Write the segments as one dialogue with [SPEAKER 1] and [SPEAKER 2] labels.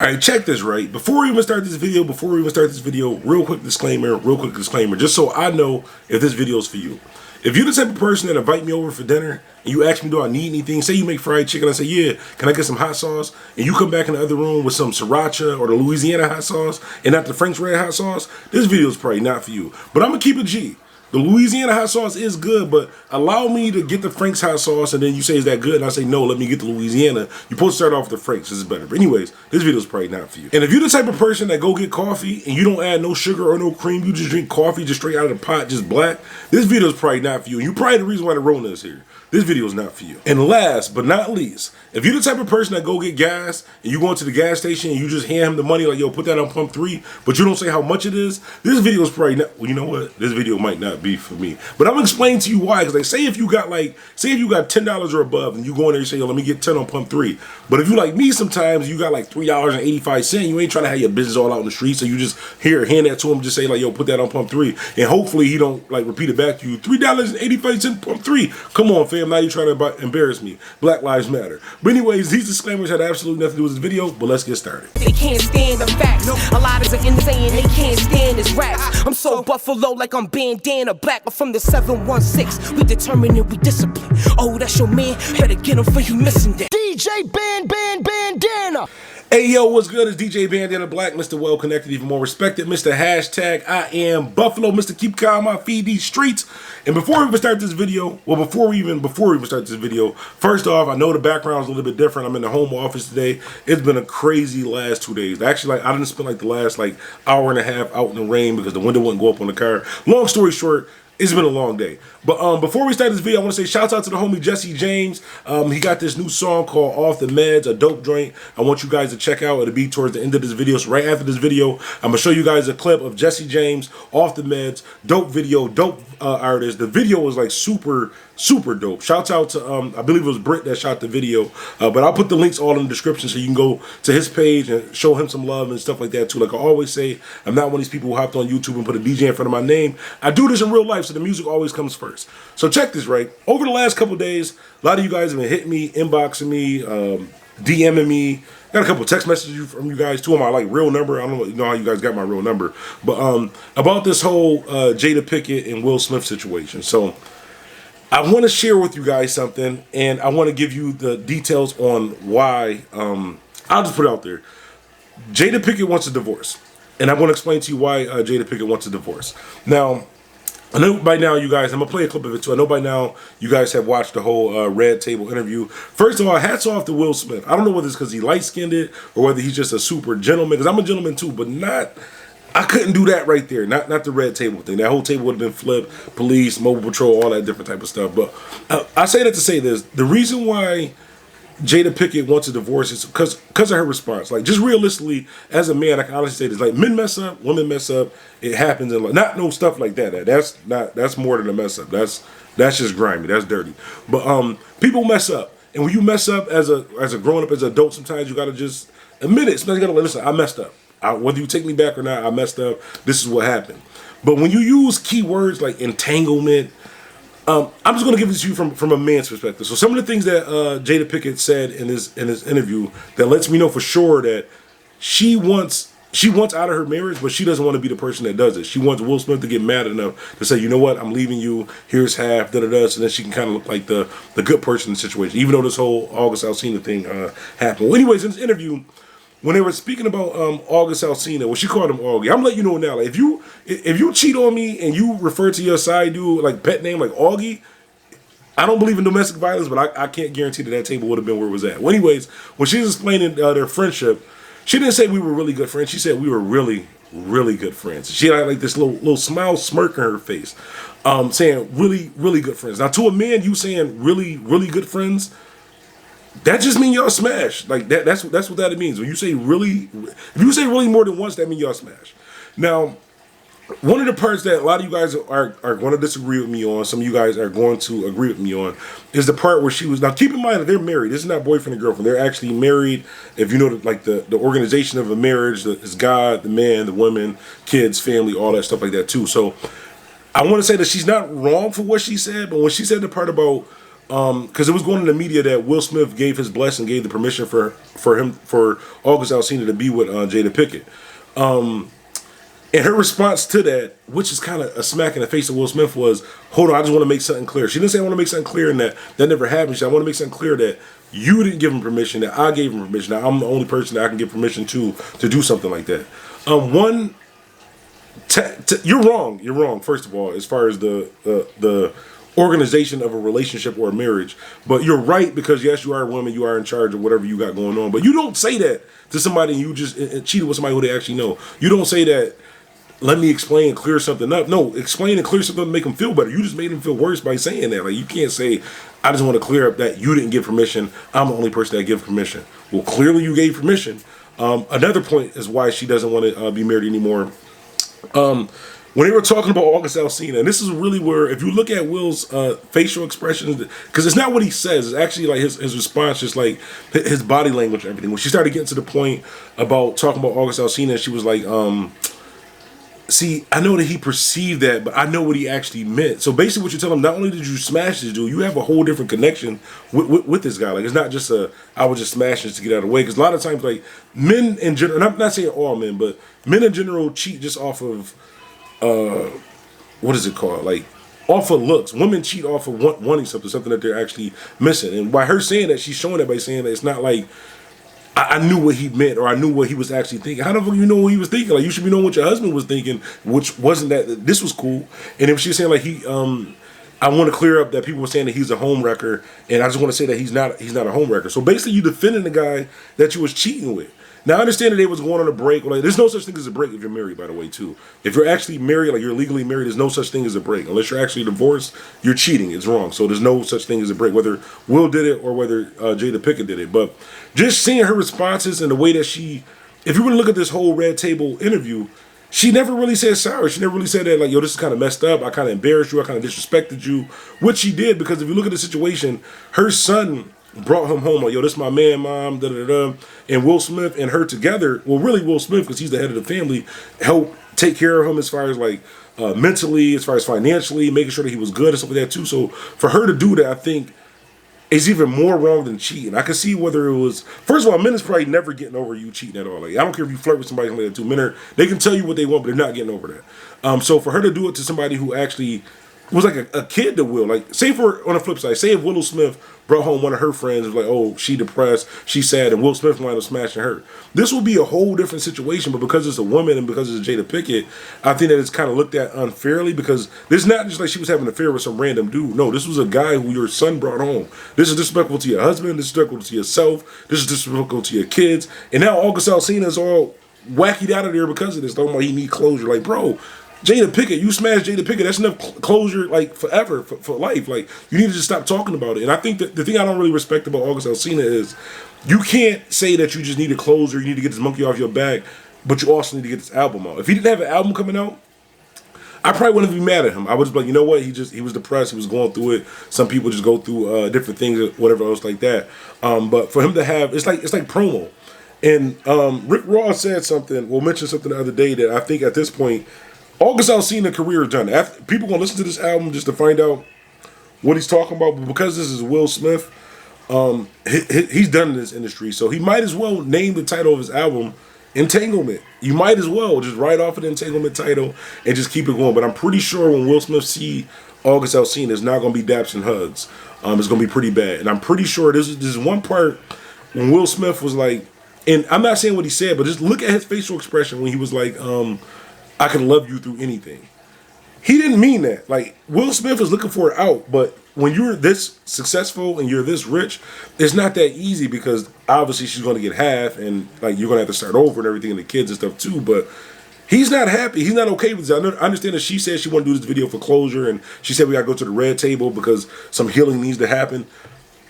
[SPEAKER 1] Alright, check this right. Before we even start this video, real quick disclaimer, just so I know if this video is for you. If you're the type of person that invite me over for dinner and you ask me, do I need anything? Say you make fried chicken, I say, yeah, can I get some hot sauce? And you come back in the other room with some sriracha or the Louisiana hot sauce and not the Frank's Red hot sauce, this video is probably not for you. But I'm going to keep it G. The Louisiana hot sauce is good, but allow me to get the Frank's hot sauce, and then you say, is that good? And I say, no, let me get the Louisiana. You're supposed to start off with the Frank's. This is better. But anyways, this video is probably not for you. And if you're the type of person that go get coffee and you don't add no sugar or no cream, you just drink coffee just straight out of the pot, just black, this video is probably not for you. And you're probably the reason why the Rona is here. This video is not for you. And last but not least, if you're the type of person that go get gas and you go into the gas station and you just hand him the money like, yo, put that on pump 3, but you don't say how much it is, this video is probably not, well, you know what? This video might not be for me. But I'm gonna explain to you why, because like, say if you got $10 or above and you go in there and say, yo, let me get 10 on pump 3. But if you like me sometimes, you got like $3.85, you ain't trying to have your business all out in the street, so you just hand that to him, just say like, yo, put that on pump 3. And hopefully he don't like repeat it back to you, $3.85 pump 3. Come on, fam, now you're trying to embarrass me. Black Lives Matter. But anyways, these disclaimers had absolutely nothing to do with this video, but let's get started.
[SPEAKER 2] They can't stand the facts. A lot is insane, they can't stand this raps. I'm so Buffalo like I'm Bandana, black. I'm from the 716. We determined and we discipline. Oh, that's your man. Better get him for you missing that. DJ Bandana.
[SPEAKER 1] Hey yo, what's good? It's DJ Bandana Black, Mr. Well Connected, even more respected, Mr. Hashtag I am Buffalo, Mr. Keep Calm, I feed these streets. And before we even start this video, well, before we even start this video, first off, I know the background is a little bit different. I'm in the home office today. It's been a crazy last 2 days. Actually, I didn't spend like the last hour and a half out in the rain because the window wouldn't go up on the car. Long story short, it's been a long day. But before we start this video, I want to say shouts out to the homie Jesse James. He got this new song called Off the Meds, a dope joint. I want you guys to check out. It'll be towards the end of this video. So right after this video, I'm going to show you guys a clip of Jesse James, Off the Meds. Dope video, dope artist. The video was like super dope. Shouts out to, I believe it was Britt that shot the video. But I'll put the links all in the description so you can go to his page and show him some love and stuff like that too. Like I always say, I'm not one of these people who hopped on YouTube and put a DJ in front of my name. I do this in real life, so the music always comes first. So check this, right? Over the last couple days, a lot of you guys have been hitting me, inboxing me, DMing me. Got a couple text messages from you guys, too, on my real number. I don't know how you guys got my real number. But about this whole Jada Pinkett and Will Smith situation. So I want to share with you guys something, and I want to give you the details on why. I'll just put it out there. Jada Pinkett wants a divorce. And I'm going to explain to you why Jada Pinkett wants a divorce. Now, I know by now you guys, I'm going to play a clip of it too. I know by now you guys have watched the whole Red Table interview. First of all, hats off to Will Smith. I don't know whether it's because he light-skinned it or whether he's just a super gentleman. Because I'm a gentleman too, but I couldn't do that right there. Not the Red Table thing. That whole table would have been flipped, police, mobile patrol, all that different type of stuff. But I say that to say this. The reason why Jada Pinkett wants a divorce is because of her response. Like, just realistically, as a man, I can honestly say this: like, men mess up, women mess up. It happens, and not no stuff like that. That's more than a mess up. That's just grimy. That's dirty. But people mess up, and when you mess up as a grown up, as an adult, sometimes you gotta just admit it. Sometimes you gotta listen. I messed up. Whether you take me back or not, I messed up. This is what happened. But when you use keywords like entanglement. I'm just going to give this to you from a man's perspective. So some of the things that Jada Pinkett said in this interview that lets me know for sure that she wants out of her marriage, but she doesn't want to be the person that does it. She wants Will Smith to get mad enough to say, you know what, I'm leaving you. Here's half, da-da-da, so then she can kind of look like the good person in the situation, even though this whole August Alsina thing happened. Well, anyways, in this interview, when they were speaking about August Alsina, well, she called him Augie. I'm letting you know now, like, if you cheat on me and you refer to your side dude like pet name like Augie, I don't believe in domestic violence, but I can't guarantee that table would have been where it was at. Well, anyways, when she was explaining their friendship, she didn't say we were really good friends. She said we were really, really good friends. She had like this little smile, smirk on her face, saying really, really good friends. Now, to a man, you saying really, really good friends, that just means y'all smash. Like that's what that means. When you say really, if you say really more than once, that means y'all smash. Now, one of the parts that a lot of you guys are going to disagree with me on, some of you guys are going to agree with me on, is the part where she was. Now, keep in mind that they're married. This is not boyfriend and girlfriend. They're actually married. If you know, the organization of a marriage is God, the man, the woman, kids, family, all that stuff like that too. So, I want to say that she's not wrong for what she said, but when she said the part about because it was going in the media that Will Smith gave his blessing, gave the permission for August Alsina to be with Jada Pinkett. And her response to that, which is kind of a smack in the face of Will Smith, was, hold on, I just want to make something clear. She didn't say I want to make something clear and that never happened. She said, I want to make something clear that you didn't give him permission, that I gave him permission, that I'm the only person that I can give permission to do something like that. You're wrong, first of all, as far as the organization of a relationship or a marriage. But you're right, because yes, you are a woman, you are in charge of whatever you got going on. But you don't say that to somebody and you just cheated with somebody who they actually know. You don't say that, let me explain and clear something up. No, explain and clear something to make them feel better. You just made them feel worse by saying that. Like, you can't say, I just want to clear up that you didn't give permission. I'm the only person that gave permission. Well, clearly you gave permission. Another point is why she doesn't want to be married anymore. When they were talking about August Alsina, and this is really where, if you look at Will's facial expressions, because it's not what he says, it's actually like his response, just like his body language and everything. When she started getting to the point about talking about August Alsina, she was like, see, I know that he perceived that, but I know what he actually meant. So basically what you're telling him, not only did you smash this dude, you have a whole different connection with this guy. Like, it's not just I was just smashing this to get out of the way. Because a lot of times, like, men in general, and I'm not saying all men, but men in general cheat just off of, what is it called? Like, off of looks. Women cheat off of wanting something that they're actually missing. And by her saying that, she's showing that by saying that it's not like, I knew what he meant, or I knew what he was actually thinking. How the fuck you know what he was thinking? Like, you should be knowing what your husband was thinking, which wasn't that this was cool. And if she's saying like I want to clear up that people were saying that he's a home wrecker, and I just want to say that he's not a home wrecker. So basically, you defending the guy that you was cheating with. Now, I understand that they was going on a break. Like, there's no such thing as a break if you're married, by the way, too. If you're actually married, like you're legally married, there's no such thing as a break. Unless you're actually divorced, you're cheating. It's wrong. So there's no such thing as a break, whether Will did it or whether Jada Pinkett did it. But just seeing her responses and the way that she, if you were to look at this whole Red Table interview, she never really said sorry. She never really said that, like, yo, this is kind of messed up. I kind of embarrassed you. I kind of disrespected you. Which she did, because if you look at the situation, her son brought him home like, yo, this is my man, mom, da-da-da. And Will Smith and her together, well, really Will Smith, because he's the head of the family, helped take care of him as far as, like, mentally, as far as financially, making sure that he was good and stuff like that, too. So for her to do that, I think, is even more wrong than cheating. I can see whether it was, first of all, men is probably never getting over you cheating at all. Like, I don't care if you flirt with somebody like that, too. Men they can tell you what they want, but they're not getting over that. So for her to do it to somebody who actually was like a kid to Will, like, say for, on the flip side, say if Willow Smith brought home one of her friends, was like, oh, she depressed, she's sad, and Will Smith wound up smashing her. This would be a whole different situation, but because it's a woman and because it's Jada Pinkett, I think that it's kind of looked at unfairly, because this is not just like she was having an affair with some random dude. No, this was a guy who your son brought home. This is disrespectful to your husband, this is disrespectful to yourself, this is disrespectful to your kids, and now August Alsina is all wackied out of there because of this, talking about he need closure. Like, bro, Jada Pinkett, you smashed Jada Pinkett. That's enough closure, like, forever, for life. Like, you need to just stop talking about it. And I think that the thing I don't really respect about August Alsina is you can't say that you just need a closure, you need to get this monkey off your back, but you also need to get this album out. If he didn't have an album coming out, I probably wouldn't be mad at him. I would just be like, you know what? He was depressed. He was going through it. Some people just go through different things, whatever else like that. But for him to have, it's like promo. And Rick Ross said something, mentioned something the other day that I think at this point, August Alsina's career is done. People gonna listen to this album just to find out what he's talking about, but because this is Will Smith, he's done in this industry, so he might as well name the title of his album Entanglement. You might as well just write off of the Entanglement title and just keep it going. But I'm pretty sure when Will Smith see August Alsina, it's not gonna be daps and hugs. It's gonna be pretty bad, and I'm pretty sure this is one part when Will Smith was like, and I'm not saying what he said, but just look at his facial expression when he was like, I can love you through anything. He didn't mean that. Like, Will Smith is looking for it out, but when you're this successful and you're this rich, it's not that easy, because obviously she's going to get half, and like you're going to have to start over and everything, and the kids and stuff too. But he's not happy. He's not okay with this. I understand that she said she wanted to do this video for closure, and she said we got to go to the Red Table because some healing needs to happen.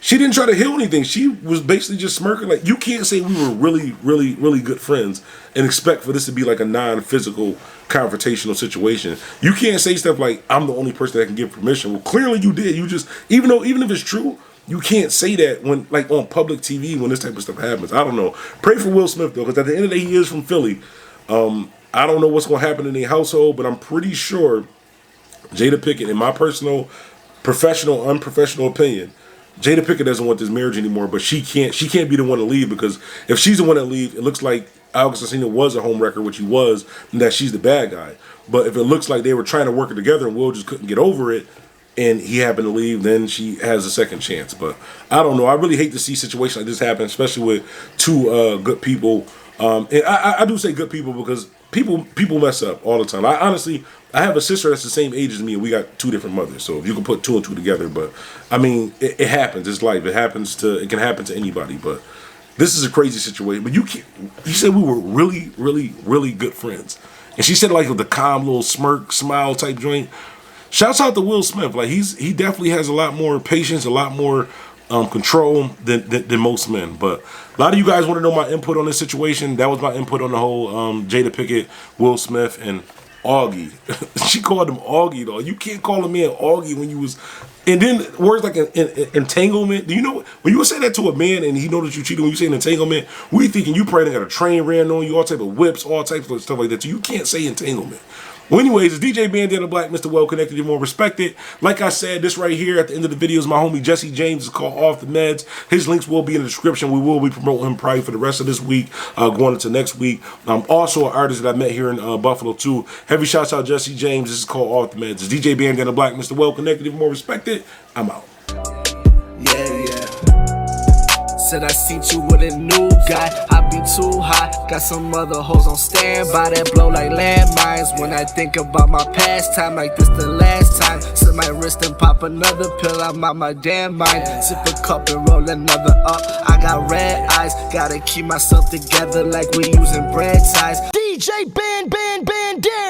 [SPEAKER 1] She didn't try to heal anything. She was basically just smirking. Like, you can't say we were really, really, really good friends and expect for this to be like a non-physical confrontational situation. You can't say stuff like, I'm the only person that can give permission. Well, clearly you did. You just, even if it's true, you can't say that when, like, on public TV when this type of stuff happens. I don't know. Pray for Will Smith, though, because at the end of the day, he is from Philly. I don't know what's going to happen in their household, but I'm pretty sure Jada Pinkett, in my personal, professional, unprofessional opinion, Jada Pinkett doesn't want this marriage anymore, but she can't be the one to leave, because if she's the one to leave, it looks like Alex Asensio was a homewrecker, which he was, and that she's the bad guy. But if it looks like they were trying to work it together and Will just couldn't get over it, and he happened to leave, then she has a second chance. But I don't know. I really hate to see situations like this happen, especially with two good people. And I do say good people because people mess up all the time. I have a sister that's the same age as me, and we got two different mothers. So if you can put two and two together, but I mean, it happens. It's life. It can happen to anybody. But this is a crazy situation. But you said we were really, really, really good friends, and she said like with the calm little smirk, smile type joint. Shouts out to Will Smith. Like he definitely has a lot more patience, a lot more control than most men. But a lot of you guys want to know my input on this situation. That was my input on the whole Jada Pinkett, Will Smith, and Augie. She called him Augie though. You can't call a man Augie when you was. And then words like an entanglement. Do you know when you say that to a man and he know that you cheated? When you say an entanglement, we thinking you probably got a train ran on you, all type of whips, all types of stuff like that. So you can't say entanglement. Well, anyways, it's DJ Bandana Black, Mr. Well Connected, you're more respected. Like I said, this right here at the end of the video is my homie Jesse James. It's called Off the Meds. His links will be in the description. We will be promoting him probably for the rest of this week, going into next week. Also an artist that I met here in Buffalo too. Heavy shouts out Jesse James. This is called Off the Meds. It's DJ Bandana Black, Mr. Well Connected, you're more respected. I'm out.
[SPEAKER 3] Said I seen you with a new guy, I be too hot. Got some other hoes on standby that blow like landmines. When I think about my past time, like this the last time. Slip my wrist and pop another pill, I'm out my damn mind. Sip a cup and roll another up, I got red eyes. Gotta keep myself together like we using bread ties.
[SPEAKER 2] DJ Bandana.